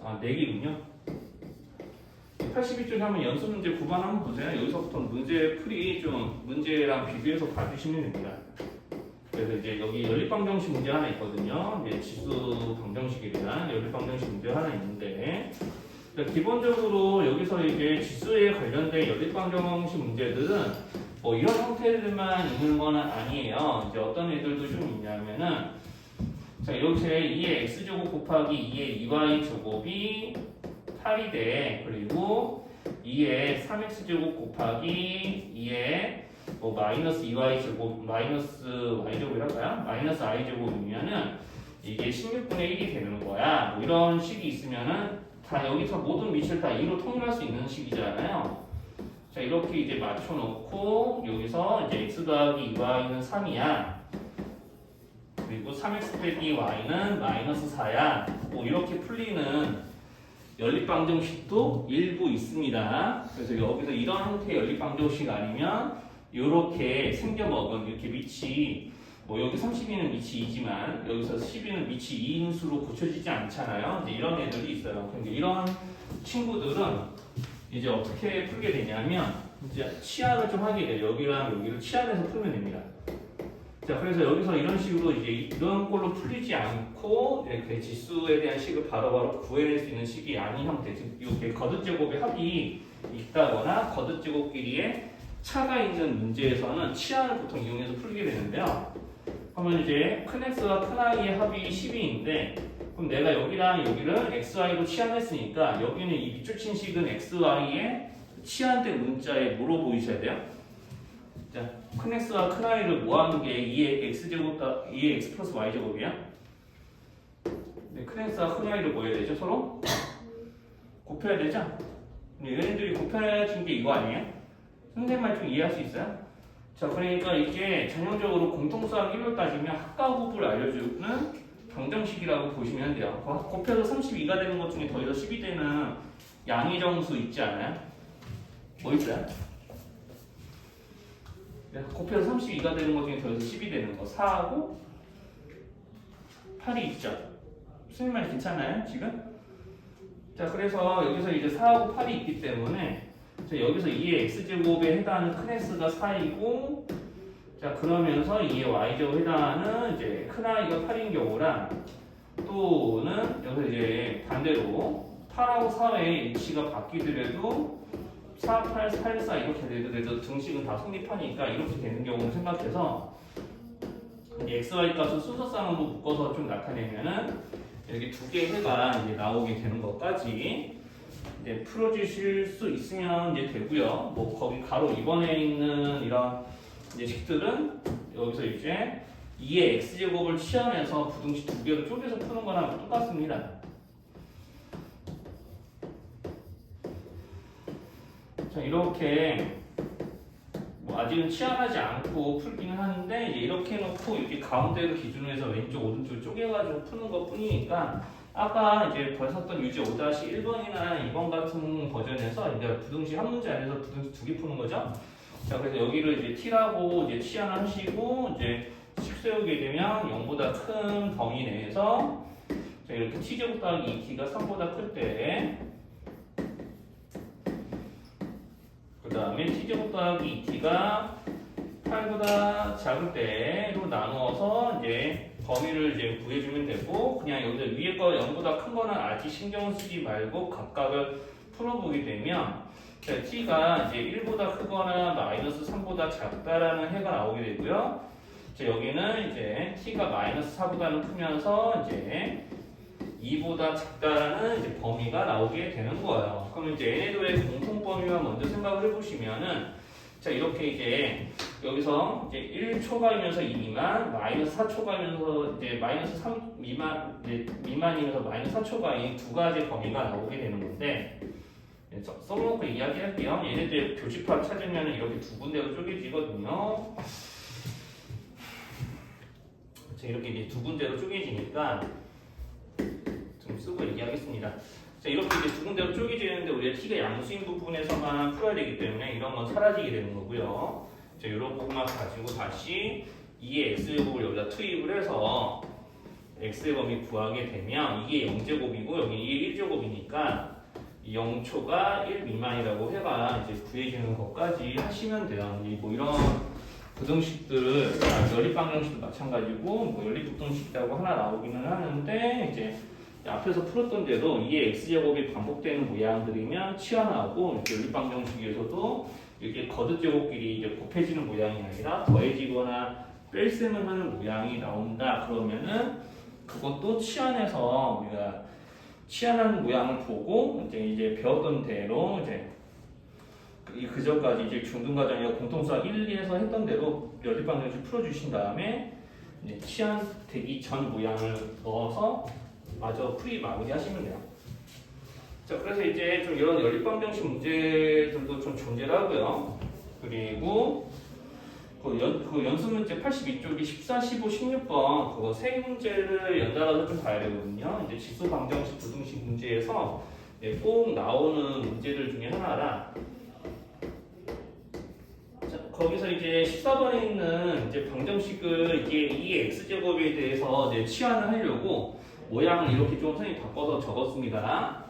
4개군요. 82쪽에 한번 연습 문제 9번 한번 보세요. 여기서부터 문제 풀이 좀 문제랑 비교해서 봐주시면 됩니다. 그래서 이제 여기 연립방정식 문제 하나 있거든요. 이제 지수 방정식에 대한 연립방정식 문제 하나 있는데 기본적으로 여기서 이제 지수에 관련된 연립방정식 문제들은 뭐 이런 형태들만 있는 건 아니에요. 이제 어떤 애들도 좀 있냐면은 자 이렇게 2의 x제곱 곱하기 2의 2y 제곱이 8이 돼. 그리고 2의 3x제곱 곱하기 2의 뭐 마이너스 2y 제곱 마이너스 y 제곱이랄까요? 마이너스 i 제곱이면은 이게 16분의 1이 되는 거야. 뭐 이런 식이 있으면은 다 여기서 모든 밑을 다 2로 통일할 수 있는 식이잖아요. 자 이렇게 이제 맞춰놓고 여기서 이제 x 더하기 2y는 3이야. 그리고 3x 빼기 y는 마이너스 4야. 뭐 이렇게 풀리는 연립방정식도 일부 있습니다. 그래서 여기서 이런 형태의 연립방정식 아니면 이렇게 생겨먹은 이렇게 밑이 뭐 여기 32는 밑이 2지만 여기서 12는 밑이 2인 수로 고쳐지지 않잖아요. 이제 이런 애들이 있어요. 근데 이런 친구들은 이제 어떻게 풀게 되냐면 이제 치환을 좀 하게 돼요. 여기랑 여기를 치환해서 풀면 됩니다. 자, 그래서 여기서 이런 식으로 이제 이런 걸로 풀리지 않고 이렇게 지수에 대한 식을 바로바로 구해낼 수 있는 식이 아닌 형태, 즉 이렇게 거듭제곱의 합이 있다거나 거듭제곱끼리의 차가 있는 문제에서는 치환을 보통 이용해서 풀게 되는데요. 그러면 이제 큰 x와 큰 i의 합이 12인데 그럼 내가 여기랑 여기를 xy로 치환했으니까 여기는 이 밑줄 친 식은 xy의 치환된 문자에 뭐로 보이셔야 돼요? 자, 큰 x와 큰 i를 모아놓은 게 2의 x제곱, 2의 x 플러스 y제곱이야? 네, 큰 x와 큰 i를 뭐 해야 되죠? 서로? 곱해야 되죠? 얘네들이 곱해진 게 이거 아니에요? 선생님 말 좀 이해할 수 있어요? 자, 그러니까 이게 전형적으로 공통수학 1로 따지면 합가곱을 알려주는 방정식이라고 보시면 돼요. 곱해서 32가 되는 것 중에 더해서 10이 되는 양의정수 있지 않아요? 뭐 있어요? 곱해서 32가 되는 것 중에 더해서 10이 되는 거 4하고 8이 있죠. 선생님 말 괜찮아요? 지금? 자, 그래서 여기서 이제 4하고 8이 있기 때문에 자, 여기서 2의 x제곱에 해당하는 큰 x가 4이고 자, 그러면서 2의 y제곱에 해당하는 이제 큰 i가 8인 경우랑 또는 여기서 이제 반대로 8하고 4의 위치가 바뀌더라도 4, 8, 8, 4 이렇게 되더라도 등식은 다 성립하니까 이렇게 되는 경우를 생각해서 x, y 값을 순서쌍으로 묶어서 좀 나타내면은 여기 두 개의 해가 이제 나오게 되는 것까지 이제 풀어주실 수 있으면 이제 되고요. 뭐 거기 가로 2번에 있는 이런 이제 식들은 여기서 이제 2의 x제곱을 치환해서 부등식 두 개를 쪼개서 푸는 거랑 똑같습니다. 자, 이렇게 뭐 아직은 치환하지 않고 풀기는 하는데 이제 이렇게 해놓고 이렇게 가운데를 기준으로 해서 왼쪽 오른쪽 쪼개가지고 푸는 것 뿐이니까 아까 이제 벌었던 유제 5-1번이나 2번 같은 버전에서 이제 부등식 한 문제 안에서 부등식 두 개 푸는 거죠. 자, 그래서 여기를 이제 t라고 이제 치환을 하시고 이제 식 세우게 되면 0보다 큰 범위 내에서 자, 이렇게 t제곱 더하기 2t가 3보다 클 때, 그 다음에 t제곱 더하기 2t가 8보다 작을 때로 나누어서 이제 범위를 이제 구해주면 되고, 그냥 여기서 위에 거 0보다 큰 거는 아직 신경 쓰지 말고 각각을 풀어보게 되면 자, t가 이제 1보다 크거나 마이너스 3보다 작다라는 해가 나오게 되고요. 자, 여기는 이제 t가 마이너스 4보다는 크면서 이제 2보다 작다라는 이제 범위가 나오게 되는 거예요. 그럼 이제 얘네들의 공통 범위만 먼저 생각을 해보시면은 자, 이렇게 이제 여기서 이제 1초가이면서 2 미만, 마이너스 4초가이면서 이제 마이너스 3 미만, 이제 미만이면서 마이너스 4초가인 두 가지 범위가 나오게 되는 건데, 써놓고 이야기할게요. 얘네들 교집합 찾으면 이렇게 두 군데로 쪼개지거든요. 자, 이렇게 이제 두 군데로 쪼개지니까 좀 쓰고 얘기하겠습니다. 자, 이렇게 이제 두 군데로 쪼개지는데 우리가 t가 양수인 부분에서만 풀어야 되기 때문에 이런 건 사라지게 되는 거고요. 자, 이런 부분만 가지고 다시 2의 x제곱을 여기다 투입을 해서 x의 범위 구하게 되면 이게 0제곱이고 여기 이게 1제곱이니까 0초가 1 미만이라고 해가 이제 구해지는 것까지 하시면 돼요. 뭐 이런 부등식들, 연립방정식도 마찬가지고 뭐 연립부등식이라고 하나 나오기는 하는데 이제 앞에서 풀었던 대로 2의 x제곱이 반복되는 모양들이면 치환하고 연립방정식에서도 이렇게 거듭제곱끼리 이제 곱해지는 모양이 아니라 더해지거나 뺄셈을 하는 모양이 나온다. 그러면은 그것도 치환해서 우리가 치환하는 모양을 보고 이제 배웠던 대로 이제 그 전까지 이제 중등과정이나 공통수학 1, 2에서 했던 대로 연립방정식 풀어주신 다음에 이제 치환되기 전 모양을 넣어서 마저 풀이 마무리하시면 돼요. 자, 그래서 이제 좀 이런 연립방정식 문제들도 좀 존재를 하고요. 그리고 그 연습 문제 82쪽이 14, 15, 16번 그거 세 문제를 연달아서 좀 봐야 되거든요. 이제 지수 방정식 부등식 문제에서 꼭 나오는 문제들 중에 하나라. 자, 거기서 이제 14번에 있는 이제 방정식을 이게 이 x제곱에 대해서 이제 치환을 하려고 모양을 이렇게 좀 선생님이 바꿔서 적었습니다.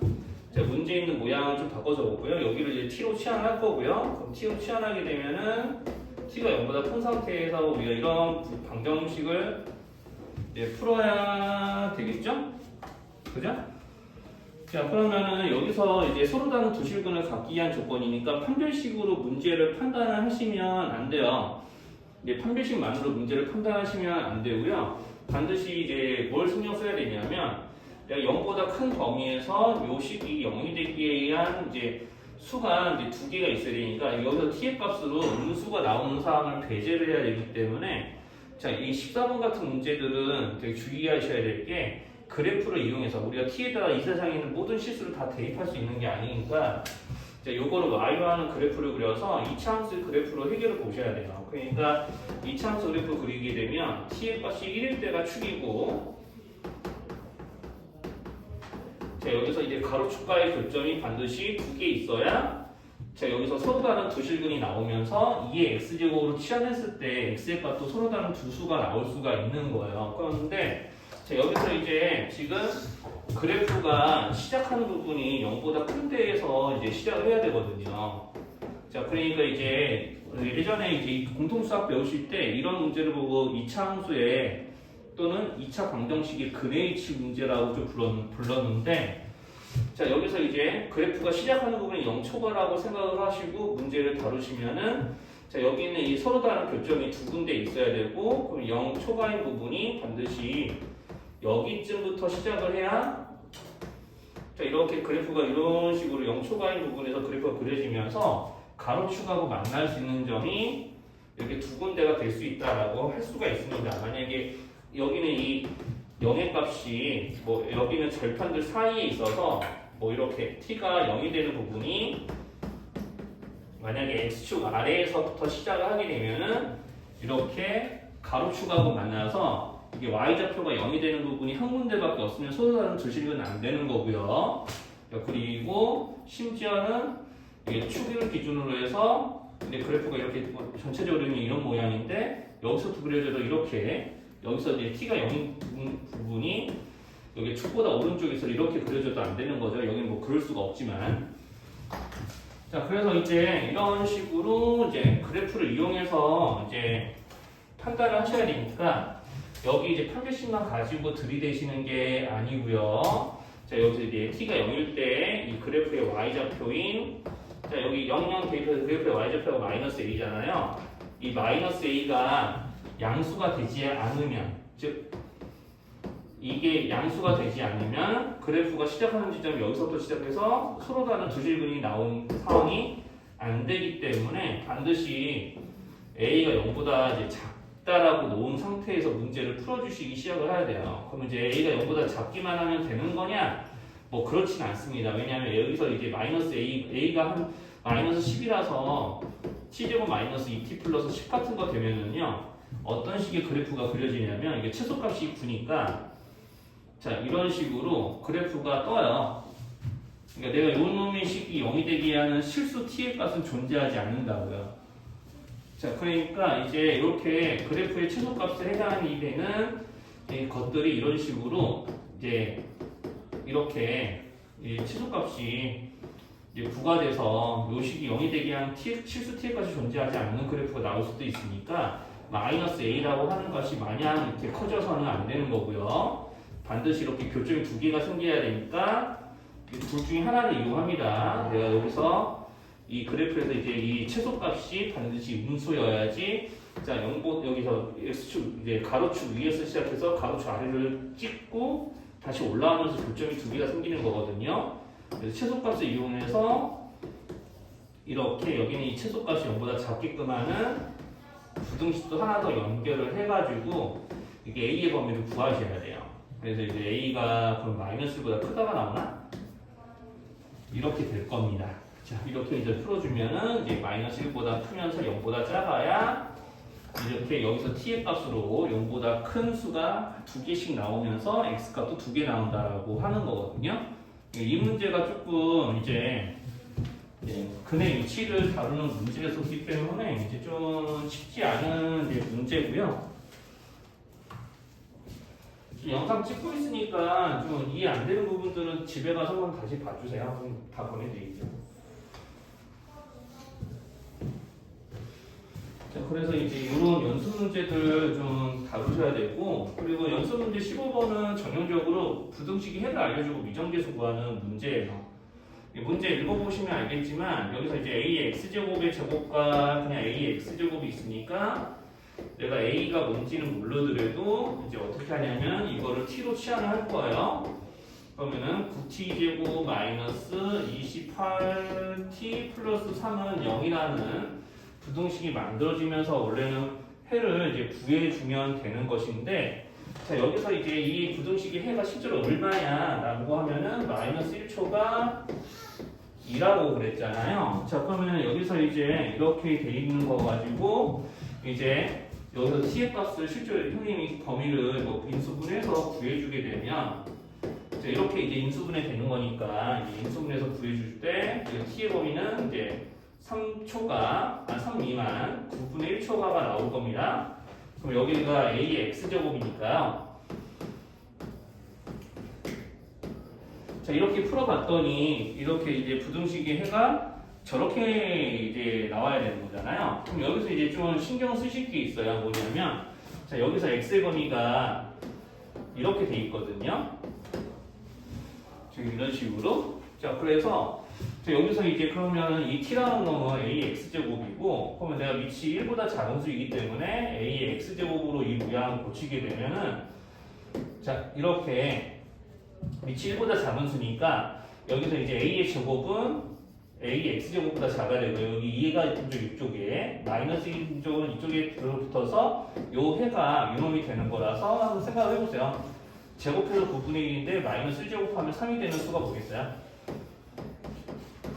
자, 문제 있는 모양을 좀 바꿔 적었고요. 여기를 이제 t로 치환을 할 거고요. 그럼 t로 치환하게 되면은 t가 0보다 큰 상태에서 우리가 이런 방정식을 이제 풀어야 되겠죠? 그죠? 자, 그러면은 여기서 이제 서로 다른 두 실근을 갖기 위한 조건이니까 판별식으로 문제를 판단을 하시면 안 돼요. 이제 판별식만으로 문제를 판단하시면 안 되고요. 반드시 이제 뭘 신경 써야 되냐면 0보다 큰 범위에서 요 식이 0이 되기에 의한 이제 수가 이제 두 개가 있어야 되니까 여기서 t의 값으로 음수가 나오는 사항을 배제를 해야 되기 때문에 자, 이 14번 같은 문제들은 되게 주의하셔야 될 게 그래프를 이용해서 우리가 t에다가 이 세상에 있는 모든 실수를 다 대입할 수 있는 게 아니니까 자, 요거를 y와는 그래프를 그려서 이차함수 그래프로 해결을 보셔야 돼요. 그러니까 이차함수 그래프 그리게 되면 t의 값이 1일 때가 축이고 자, 여기서 이제 가로축과의 교점이 반드시 두 개 있어야 자, 여기서 서로 다른 두 실근이 나오면서 2의 x제곱으로 치환했을 때 x의 값도 서로 다른 두 수가 나올 수가 있는 거예요. 그런데 자, 여기서 이제 지금 그래프가 시작하는 부분이 0보다 큰 데에서 이제 시작을 해야 되거든요. 자, 그러니까 이제 예전에 이제 공통수학 배우실 때 이런 문제를 보고 2차 함수에 또는 2차 방정식의 근해이치 문제라고 좀 불렀는데 자, 여기서 이제 그래프가 시작하는 부분이 0초과라고 생각을 하시고 문제를 다루시면은 자, 여기 있는 이 서로 다른 교점이 두 군데 있어야 되고 그럼 0초과인 부분이 반드시 여기쯤부터 시작을 해야 자, 이렇게 그래프가 이런 식으로 0초과인 부분에서 그래프가 그려지면서 가로축하고 만날 수 있는 점이 이렇게 두 군데가 될 수 있다라고 할 수가 있습니다. 만약에 여기는 이 0의 값이 뭐 여기는 절편들 사이에 있어서 뭐 이렇게 t가 0이 되는 부분이 만약에 x축 아래에서부터 시작을 하게 되면은 이렇게 가로축하고 만나서 이게 y좌표가 0이 되는 부분이 한 군데밖에 없으면 서로 다른 두 실은 안 되는 거고요. 그리고 심지어는 이게 축을 기준으로 해서 근데 그래프가 이렇게 전체적으로 이런 모양인데 여기서도 그려져도 이렇게 여기서 이제 t가 0인 부분이 여기 축보다 오른쪽에서 이렇게 그려져도 안 되는 거죠. 여기는 뭐 그럴 수가 없지만. 자, 그래서 이제 이런 식으로 이제 그래프를 이용해서 이제 판단을 하셔야 되니까 여기 이제 판별식만 가지고 들이대시는 게 아니고요. 자, 여기서 이제 t가 0일 때 이 그래프의 y좌표인 자, 여기 00 대입해서 그래프의 y좌표가 마이너스 a잖아요. 이 마이너스 a가 양수가 되지 않으면 즉 이게 양수가 되지 않으면 그래프가 시작하는 지점이 여기서부터 시작해서 서로 다른 두 질근이 나온 상황이 안 되기 때문에 반드시 a가 0보다 이제 작다라고 놓은 상태에서 문제를 풀어주시기 시작을 해야 돼요. 그럼 이제 a가 0보다 작기만 하면 되는 거냐? 뭐 그렇진 않습니다. 왜냐하면 여기서 이제 마이너스 a가 한 마이너스 10이라서 t제곱 마이너스 2t 플러스 10 같은 거 되면은요 어떤 식의 그래프가 그려지냐면 이게 최소값이 9니까 자 이런 식으로 그래프가 떠요. 그러니까 내가 요 놈의 식이 0이 되게 하는 실수 t의 값은 존재하지 않는다고요. 자 그러니까 이제 이렇게 그래프의 최소값에 해당이 되는 것들이 이런 식으로 이제 이렇게 최소값이 이제 9가 돼서 요 식이 0이 되게 하는 실수 t의 값이 존재하지 않는 그래프가 나올 수도 있으니까 마이너스 a라고 하는 것이 마냥 이렇게 커져서는 안 되는 거고요. 반드시 이렇게 교점이 두 개가 생겨야 되니까 둘 중에 하나를 이용합니다. 내가 여기서 이 그래프에서 이제 이 최소값이 반드시 음수여야지. 자, 여기서 x축 이제 가로축 위에서 시작해서 가로축 아래를 찍고 다시 올라오면서 교점이 두 개가 생기는 거거든요. 그래서 최소값을 이용해서 이렇게 여기는 이 최소값이 0보다 작게끔 하는 부등식도 하나 더 연결을 해가지고 이게 a의 범위를 구하셔야 돼요. 그래서 이제 a가 그럼 마이너스보다 크다가 나오나? 이렇게 될 겁니다. 자, 이렇게 이제 풀어주면은 이제 마이너스 1보다 크면서 0보다 작아야 이렇게 여기서 t의 값으로 0보다 큰 수가 두 개씩 나오면서 x 값도 두 개 나온다라고 하는 거거든요. 이 문제가 조금 이제 근의 위치를 다루는 문제였기 때문에 이제 좀 쉽지 않은 이제 문제고요. 영상 찍고 있으니까 좀 이해 안 되는 부분들은 집에 가서 한번 다시 봐주세요. 그럼 다 보내드리죠. 자, 그래서 이제 이런 연습 문제들 좀 다루셔야 되고, 그리고 연습 문제 15번은 전형적으로 부등식이 해를 알려주고 미정계수 구하는 문제예요. 이 문제 읽어보시면 알겠지만 여기서 이제 a의 x제곱의 제곱과 그냥 a의 x제곱이 있으니까 내가 a가 뭔지는 모르더라도 이제 어떻게 하냐면 이거를 t로 치환을 할 거예요. 그러면은 9t 제곱 마이너스 28t 플러스 3은 0이라는 부등식이 만들어지면서 원래는 해를 이제 구해주면 되는 것인데, 자 여기서 이제 이 부등식의 해가 실제로 얼마냐 라고 하면은 마이너스 1초가 2라고 그랬잖아요. 자 그러면 여기서 이제 이렇게 돼 있는 거 가지고 이제 여기서 t의 값을 실제로 형님이 범위를 뭐 인수분해해서 구해주게 되면 자, 이렇게 이제 인수분해 되는 거니까 이제 인수분해해서 구해줄 때 t의 범위는 이제 3 미만 9분의 1초가가 나올 겁니다. 그럼 여기가 a의 x제곱이니까요. 자 이렇게 풀어봤더니 이렇게 이제 부등식의 해가 저렇게 이제 나와야 되는 거잖아요. 그럼 여기서 이제 좀 신경 쓰실 게 있어요. 뭐냐면 자 여기서 x의 범위가 이렇게 돼 있거든요. 지금 이런 식으로. 자 그래서 자, 여기서 이제 그러면 이 t라는 놈은 a의 x제곱이고, 그러면 내가 밑이 1보다 작은 수이기 때문에 a의 x제곱으로 이 모양을 고치게 되면은 자 이렇게 밑이 1보다 작은 수니까 여기서 이제 a의 제곱은 a의 x제곱보다 작아야 되고요. 여기 2가 이쪽에 마이너스 1쪽은 이쪽에 들어붙어서 요 해가 이놈이 되는 거라서 한번 생각을 해보세요. 제곱해서 9분의 1인데 마이너스 1제곱하면 3이 되는 수가 뭐겠어요?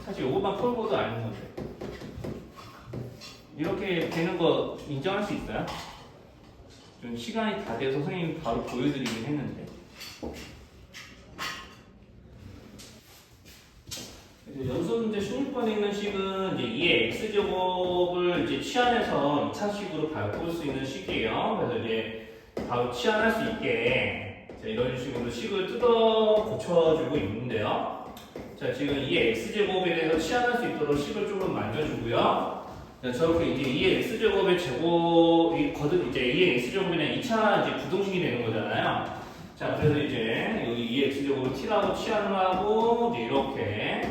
사실 요것만 풀고도 아는 건데 이렇게 되는 거 인정할 수 있어요? 좀 시간이 다 돼서 선생님이 바로 보여드리긴 했는데. 연습 문제 16번에 있는 식은 이제 2의 x제곱을 이제 치환해서 2차식으로 바꿀 수 있는 식이에요. 그래서 이제 바로 치환할 수 있게 자, 이런 식으로 식을 뜯어 고쳐주고 있는데요. 자, 지금 2의 x제곱에 대해서 치환할 수 있도록 식을 조금 만져주고요. 자, 저렇게 이제 2의 x제곱의 제곱, 이제 2의 x제곱이랑 2차 이제 부등식이 되는 거잖아요. 자, 그래서 이제 여기 2의 x제곱을 t라고 치환을 하고 이제 이렇게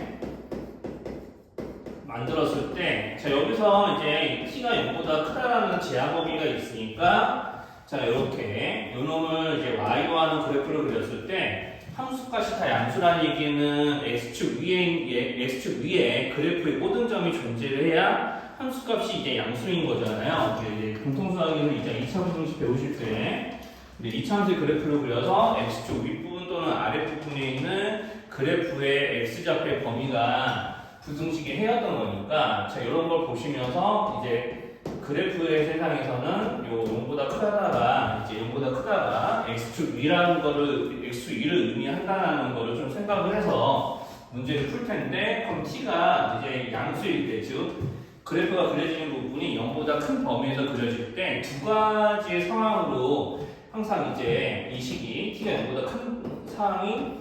만들었을 때, 자, 여기서 이제 t가 0보다 크다라는 제한 범위가 있으니까, 자, 이렇게 요놈을 이제 y로 하는 그래프를 그렸을 때, 함수값이 다 양수라는 얘기는 x축 위에 그래프의 모든 점이 존재를 해야 함수값이 이제 양수인 거잖아요. 이제 공통수학에서 이제 2차 부등식 배우실 때, 2차 함수의 그래프를 그려서 x축 윗부분 또는 아랫부분에 있는 그래프의 x좌표의 범위가 부등식이 해였던 거니까, 자, 이런 걸 보시면서 이제 그래프의 세상에서는 요 0보다 크다가 이제 0보다 크다가 x축 위라는 거를 x축 위를 의미한다는 거를 좀 생각을 해서 문제를 풀 텐데, 그럼 t가 이제 양수일 때, 즉 그래프가 그려지는 부분이 0보다 큰 범위에서 그려질 때 두 가지의 상황으로 항상 이제 이 식이 t가 0보다 큰 상황이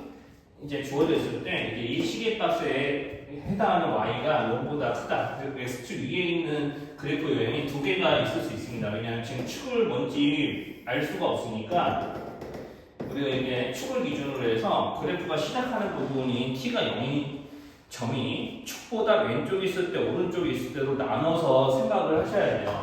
이제 주어졌을 때 이제 이 식의 값에 해당하는 y가 0보다 크다. 즉 x축 위에 있는 그래프 요형이 두 개가 있을 수 있습니다. 왜냐하면 지금 축을 뭔지 알 수가 없으니까 우리가 이제 축을 기준으로 해서 그래프가 시작하는 부분이 t가 0인 점이 축보다 왼쪽에 있을 때 오른쪽에 있을 때로 나눠서 생각을 하셔야 돼요.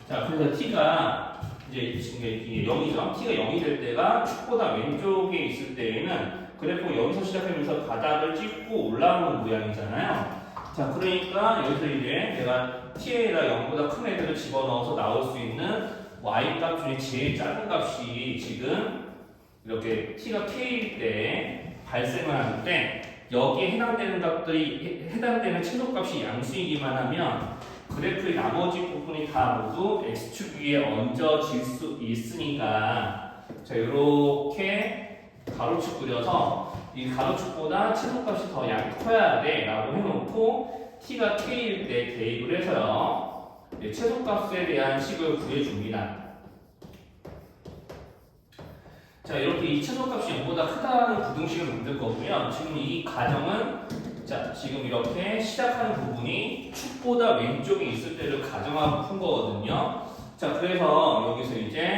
자, 그래서 t가 이게 0이죠. t가 0이 될 때가 축보다 왼쪽에 있을 때에는 그래프가 여기서 시작하면서 바닥을 찍고 올라오는 모양이잖아요. 자, 그러니까 여기서 이제 내가 t에다 0보다 큰 애들을 집어넣어서 나올 수 있는 y 값 중에 제일 작은 값이 지금 이렇게 t가 k일 때 발생을 하는데, 여기에 해당되는 값들이 해당되는 최소값이 양수이기만 하면 그래프의 나머지 부분이 다 모두 x축 위에 얹어질 수 있으니까, 자, 이렇게 가로축 그려서 이 가로축보다 최소값이 더 커야 돼 라고 해놓고 t가 k일 때 대입을 해서요, 최소값에 대한 식을 구해줍니다. 자, 이렇게 이 최소값이 0보다 크다는 부등식을 만들 거고요. 지금 이 가정은, 자, 지금 이렇게 시작하는 부분이 축보다 왼쪽에 있을 때를 가정하고 푼 거거든요. 자, 그래서 여기서 이제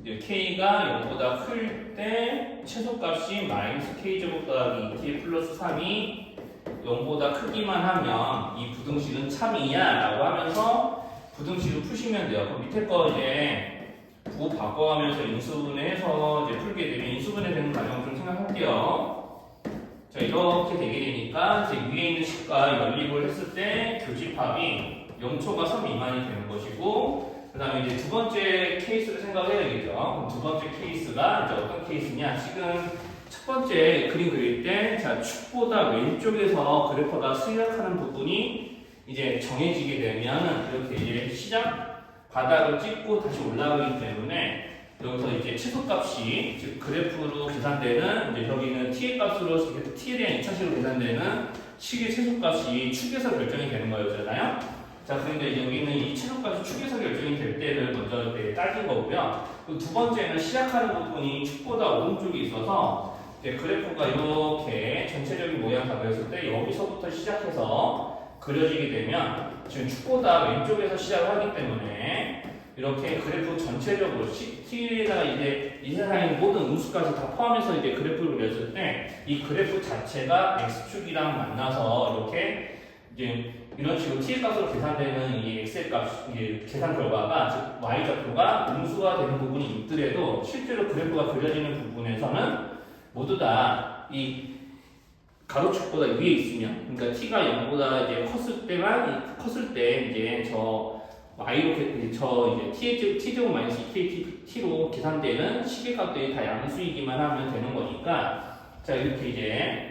k가 0보다 클 때 최소값이 마이너스 k제곱 더하기 2t 플러스 3이 0보다 크기만 하면 이 부등식은 참이야 라고 하면서 부등식을 푸시면 돼요. 그럼 밑에 거 이제 부호 바꿔가면서 인수분해해서 이제 풀게 되면 인수분해 되는 과정을 좀 생각할게요. 자, 이렇게 되게 되니까 이제 위에 있는 식과 연립을 했을 때 교집합이 0초가 3 미만이 되는 것이고, 그 다음에 이제 두 번째 케이스를 생각해야겠죠. 그럼 두 번째 케이스가 이제 어떤 케이스냐? 지금 첫 번째 그림 그릴 때, 자, 축보다 왼쪽에서 그래프가 시작하는 부분이 이제 정해지게 되면 이렇게 이제 시작 바닥을 찍고 다시 올라가기 때문에 여기서 이제 최소값이 즉 그래프로 계산되는, 이제 여기는 t의 값으로 t에 대한 2차식으로 계산되는 식의 최소값이 축에서 결정이 되는 거였잖아요. 자, 그런데 여기는 이 최소값이 축에서 결정이 될 때를 먼저 따진 거고요. 그리고 두 번째는 시작하는 부분이 축보다 오른쪽에 있어서 그래프가 이렇게 전체적인 모양 다 그렸을 때 여기서부터 시작해서 그려지게 되면 지금 축보다 왼쪽에서 시작을 하기 때문에 이렇게 그래프 전체적으로 t에다가 이제 이 세상의 모든 음수까지 다 포함해서 이제 그래프를 그렸을 때 이 그래프 자체가 x축이랑 만나서 이렇게 이제 이런 식으로 t의 값으로 계산되는 이 x의 값, 계산 결과가 즉 y 좌표가 음수가 되는 부분이 있더라도 실제로 그래프가 그려지는 부분에서는 모두 다 이 가로축보다 위에 있으면, 그러니까 t가 0보다 이제 컸을 때만 컸을 때 이제 저 y로 저 이제 t제곱 마이너스 2kt로 계산되는 식의 값들이 다 양수이기만 하면 되는 거니까, 자, 이렇게 이제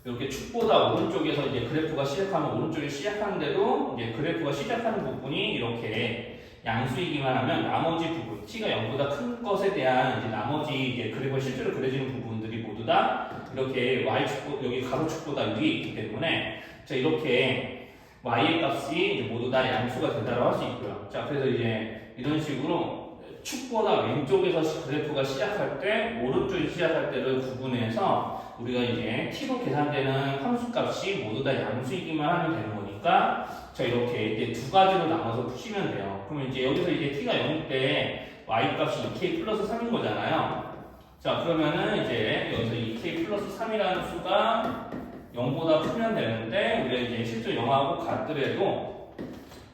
이렇게 축보다 오른쪽에서 이제 그래프가 시작하면 오른쪽에 시작하는 대로 이제 그래프가 시작하는 부분이 이렇게 양수이기만 하면 나머지 부분, t가 0보다 큰 것에 대한 이제 나머지 이제 그래프가 실제로 그려지는 부분들이 모두 다 이렇게 y축, 여기 가로축보다 위에 있기 때문에 자, 이렇게 y의 값이 이제 모두 다 양수가 된다고 할 수 있고요. 자, 그래서 이제 이런 식으로 축보다 왼쪽에서 그래프가 시작할 때, 오른쪽이 시작할 때를 구분해서 우리가 이제 t로 계산되는 함수값이 모두 다 양수이기만 하면 되는 거니까 자, 이렇게 이제 두 가지로 나눠서 푸시면 돼요. 그러면 이제 여기서 이제 t가 0일 때 y 값이 2k 플러스 3인 거잖아요. 자, 그러면은 이제 여기서 2k 플러스 3이라는 수가 0보다 크면 되는데 우리가 이제 실제 0하고 같더라도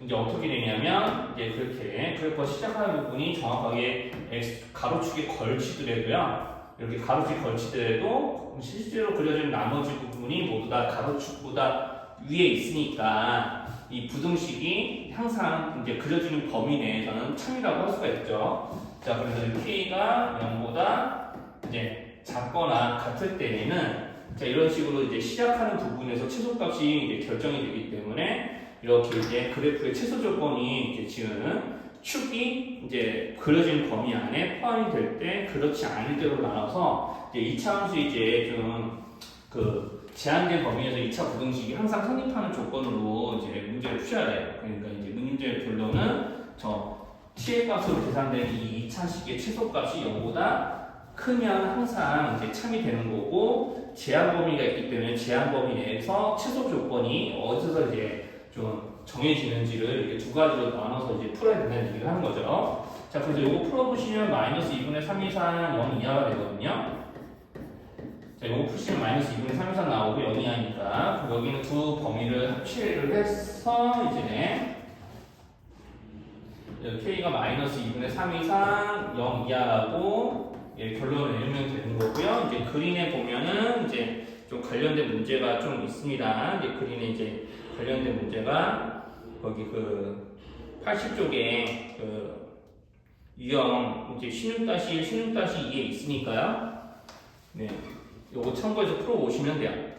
이제 어떻게 되냐면 이제 그렇게 그래프가 시작하는 부분이 정확하게 x 가로축에 걸치더라도요. 이렇게 가로축에 걸치더라도 실제로 그려진 나머지 부분이 모두 다 가로축보다 위에 있으니까 이 부등식이 항상 이제 그려지는 범위 내에서는 참이라고 할 수가 있죠. 자, 그래서 k가 0보다 이제 작거나 같을 때에는 자, 이런 식으로 이제 시작하는 부분에서 최소값이 이제 결정이 되기 때문에 이렇게 이제 그래프의 최소 조건이 이제 지금 축이 이제 그려진 범위 안에 포함이 될 때 그렇지 않을 때로 나눠서 이제 2차 함수 이제 좀 그 제한된 범위에서 2차 부등식이 항상 성립하는 조건으로 이제 문제를 푸셔야 돼요. 그러니까 이제 문제의 결론은 저 t의 값으로 계산되는 이 2차식의 최소값이 0보다 크면 항상 이제 참이 되는 거고 제한 범위가 있기 때문에 제한 범위 내에서 최소 조건이 어디서 이제 좀 정해지는지를 이렇게 두 가지로 나눠서 이제 풀어야 된다는 얘기를 하는 거죠. 자, 그래서 이거 풀어보시면 마이너스 2분의 3 이상 0 이하가 되거든요. 자, 이거 푸시면 마이너스 2분의 3 이상 나오고 0 이하니까 여기는 두 범위를 합치를 해서 이제 k가 마이너스 2분의 3 이상 0 이하라고 예, 결론을 내리면 되는 거고요. 이제 그린에 보면은 이제 좀 관련된 문제가 좀 있습니다. 이제 그린에 이제 관련된 문제가 거기 그 80쪽에 그 유형 이제 16-1, 16-2에 있으니까요. 네, 요거 참고해서 풀어 오시면 돼요.